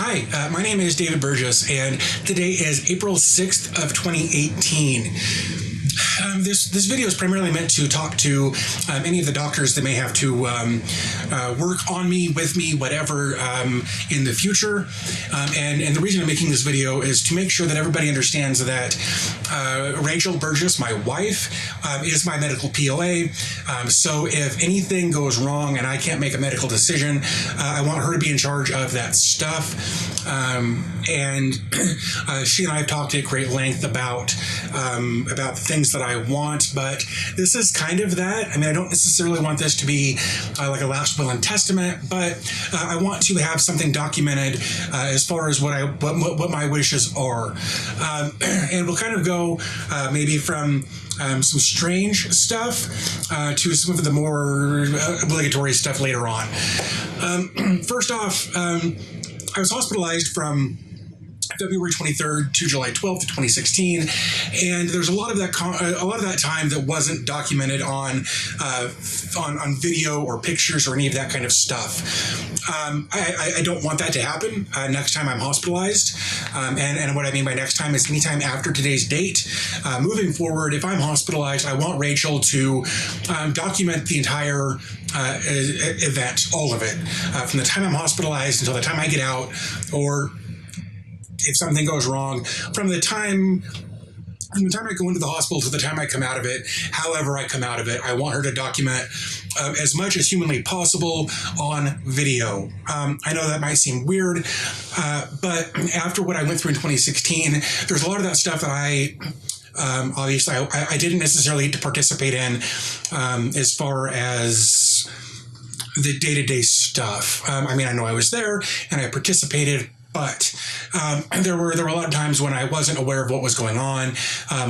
Hi, my name is David Burgess, and today is April 6th of 2018. This video is primarily meant to talk to any of the doctors that may have to work on me, with me, whatever, in the future. And the reason I'm making this video is to make sure that everybody understands that Rachel Burgess, my wife, is my medical POA. So if anything goes wrong and I can't make a medical decision, I want her to be in charge of that stuff. And she and I have talked at great length about the things that I want, but this is kind of that. I mean, I don't necessarily want this to be like a last will and testament, but I want to have something documented as far as what my wishes are. And we'll kind of go maybe from some strange stuff to some of the more obligatory stuff later on. First off, I was hospitalized from February 23rd to July 12th, 2016, and there's a lot of that time that wasn't documented on video or pictures or any of that kind of stuff. I don't want that to happen next time I'm hospitalized, and what I mean by next time is anytime after today's date. Moving forward, if I'm hospitalized, I want Rachel to document the entire event, all of it, from the time I'm hospitalized until the time I get out, or if something goes wrong, from the time I go into the hospital to the time I come out of it, however I come out of it, I want her to document as much as humanly possible on video. I know that might seem weird, but after what I went through in 2016, there's a lot of that stuff that obviously I didn't necessarily get to participate in as far as the day-to-day stuff. I mean, I know I was there and I participated, but there were a lot of times when I wasn't aware of what was going on.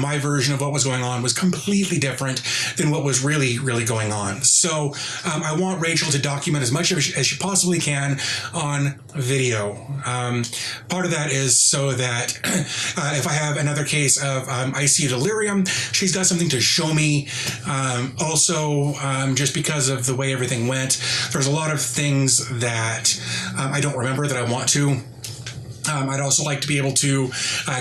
My version of what was going on was completely different than what was really going on. So I want Rachel to document as much as she possibly can on video. Part of that is so that if I have another case of ICU delirium, she's got something to show me. Also, just because of the way everything went, there's a lot of things that I don't remember that I want to. I'd also like to be able to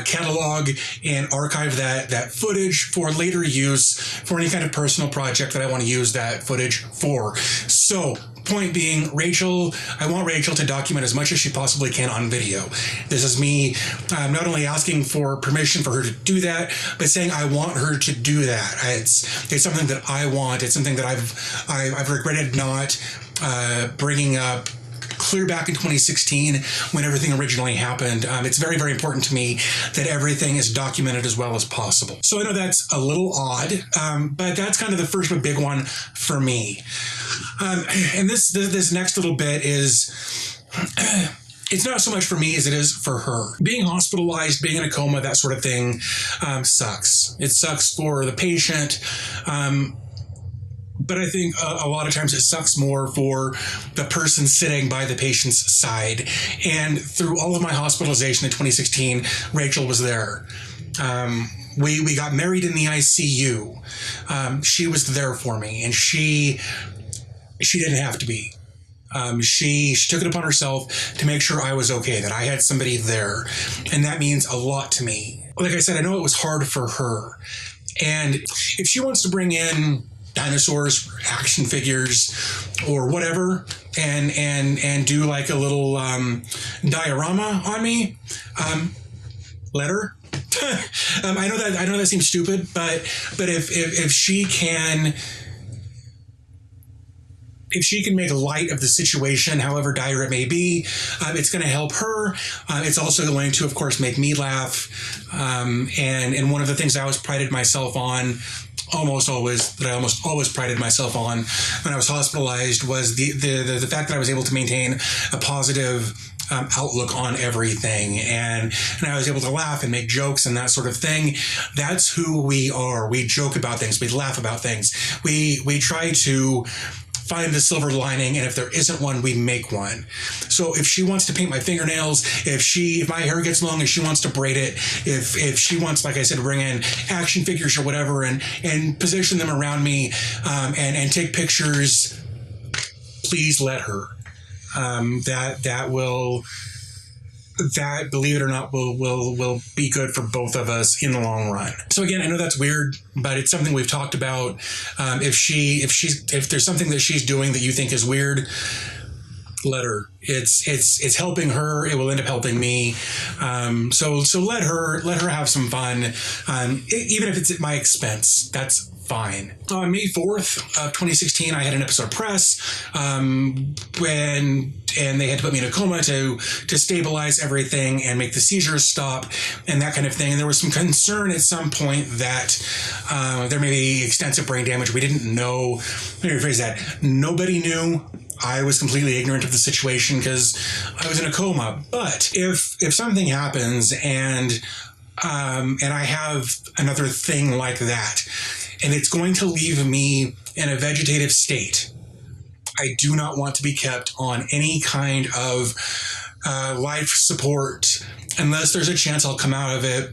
catalog and archive that footage for later use for any kind of personal project that I want to use that footage for. So, point being, I want Rachel to document as much as she possibly can on video. This is me not only asking for permission for her to do that, but saying I want her to do that. It's something that I want. It's something that I've regretted not bringing up clear back in 2016 when everything originally happened. It's very important to me that everything is documented as well as possible. So I know that's a little odd, but that's kind of the first big one for me. And this next little bit is, it's not so much for me as it is for her. Being hospitalized, being in a coma, that sort of thing sucks. It sucks for the patient. But I think a lot of times it sucks more for the person sitting by the patient's side. And through all of my hospitalization in 2016, Rachel was there. We got married in the ICU. She was there for me, and she didn't have to be. She took it upon herself to make sure I was okay, that I had somebody there. And that means a lot to me. Like I said, I know it was hard for her. And if she wants to bring in dinosaurs, action figures, or whatever, and do like a little diorama on me, let her. I know that seems stupid, but if she can make light of the situation, however dire it may be, it's going to help her. It's also going to, of course, make me laugh. And one of the things I always prided myself on, almost always prided myself on when I was hospitalized, was the fact that I was able to maintain a positive outlook on everything, and I was able to laugh and make jokes and that sort of thing. That's who we are. We joke about things. We laugh about things. We try to find the silver lining, and if there isn't one, we make one. So if she wants to paint my fingernails, if my hair gets long and she wants to braid it, if she wants, like I said, to bring in action figures or whatever and position them around me and take pictures, please let her. That will that, believe it or not, will be good for both of us in the long run. So again, I know that's weird, but it's something we've talked about. If there's something that she's doing that you think is weird, let her. It's helping her. It will end up helping me. So let her have some fun, even if it's at my expense. That's fine. On May 4th of 2016, I had an episode of press and they had to put me in a coma to stabilize everything and make the seizures stop and that kind of thing. And there was some concern at some point that there may be extensive brain damage. We didn't know. Let me rephrase that. Nobody knew. I was completely ignorant of the situation because I was in a coma. But if something happens and I have another thing like that, and it's going to leave me in a vegetative state, I do not want to be kept on any kind of life support unless there's a chance I'll come out of it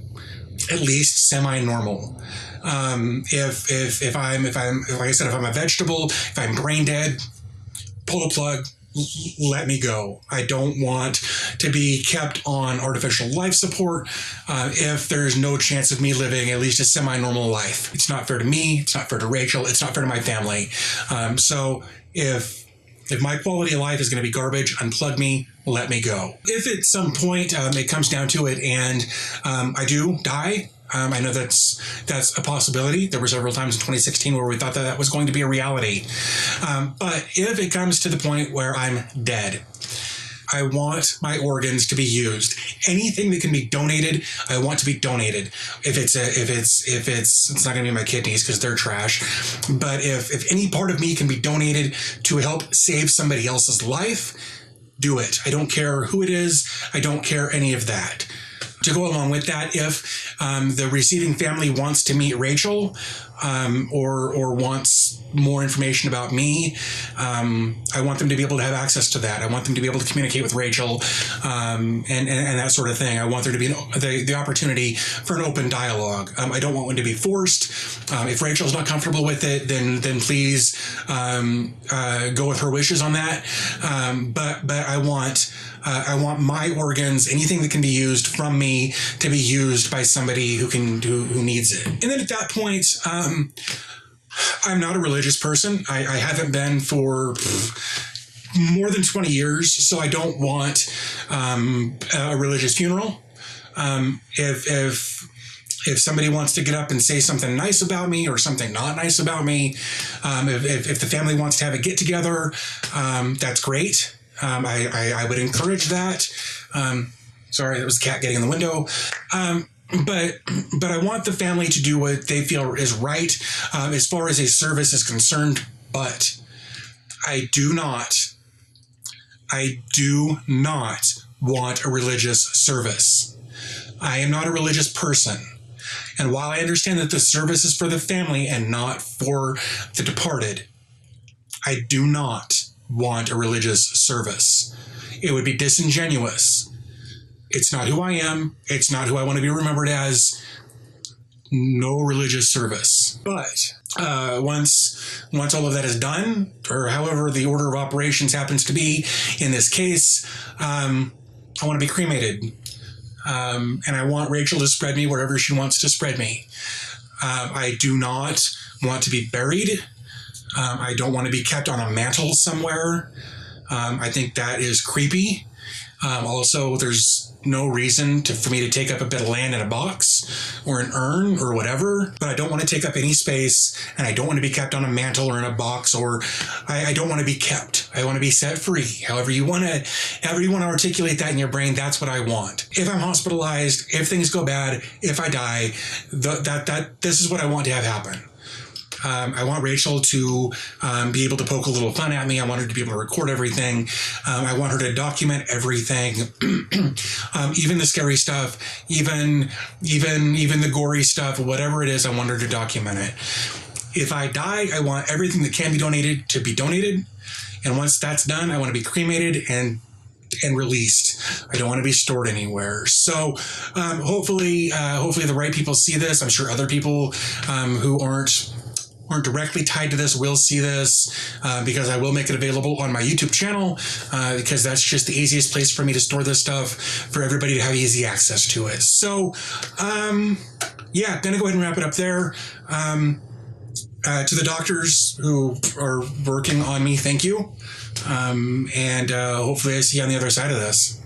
at least semi-normal. If I'm like I said, if I'm a vegetable, if I'm brain dead, pull the plug. Let me go. I don't want to be kept on artificial life support if there's no chance of me living at least a semi-normal life. It's not fair to me. It's not fair to Rachel. It's not fair to my family. So if my quality of life is going to be garbage, unplug me, let me go. If at some point it comes down to it and I do die, I know that's a possibility. There were several times in 2016 where we thought that was going to be a reality. But if it comes to the point where I'm dead, I want my organs to be used. Anything that can be donated, I want to be donated. It's not going to be my kidneys because they're trash. But if any part of me can be donated to help save somebody else's life, do it. I don't care who it is. I don't care any of that. To go along with that, if the receiving family wants to meet Rachel or wants more information about me, I want them to be able to have access to that. I want them to be able to communicate with Rachel and that sort of thing. I want there to be the opportunity for an open dialogue. I don't want one to be forced. If Rachel's not comfortable with it, then please go with her wishes on that. But I want my organs, anything that can be used from me, to be used by somebody who needs it. And then at that point, I'm not a religious person. I haven't been for more than 20 years, so I don't want a religious funeral. If somebody wants to get up and say something nice about me or something not nice about me, if the family wants to have a get together, that's great. I would encourage that. Sorry, that was a cat getting in the window. But I want the family to do what they feel is right as far as a service is concerned. But I do not want a religious service. I am not a religious person. And while I understand that the service is for the family and not for the departed, I do not want a religious service. It would be disingenuous. It's not who I am. It's not who I want to be remembered as. No religious service. But once all of that is done, or however the order of operations happens to be in this case, I want to be cremated. And I want Rachel to spread me wherever she wants to spread me. I do not want to be buried. I don't want to be kept on a mantle somewhere. I think that is creepy. Also, there's no reason for me to take up a bit of land in a box or an urn or whatever, but I don't want to take up any space, and I don't want to be kept on a mantle or in a box, or I don't want to be kept. I want to be set free. However you want to articulate that in your brain, that's what I want. If I'm hospitalized, if things go bad, if I die, this is what I want to have happen. I want Rachel to be able to poke a little fun at me. I want her to be able to record everything. I want her to document everything, even the scary stuff, even the gory stuff, whatever it is. I want her to document it. If I die, I want everything that can be donated to be donated, and once that's done, I want to be cremated and released. I don't want to be stored anywhere. So hopefully the right people see this. I'm sure other people who aren't aren't directly tied to this will see this, because I will make it available on my YouTube channel, because that's just the easiest place for me to store this stuff for everybody to have easy access to it. So, yeah, gonna go ahead and wrap it up there. To the doctors who are working on me, thank you. And hopefully I see you on the other side of this.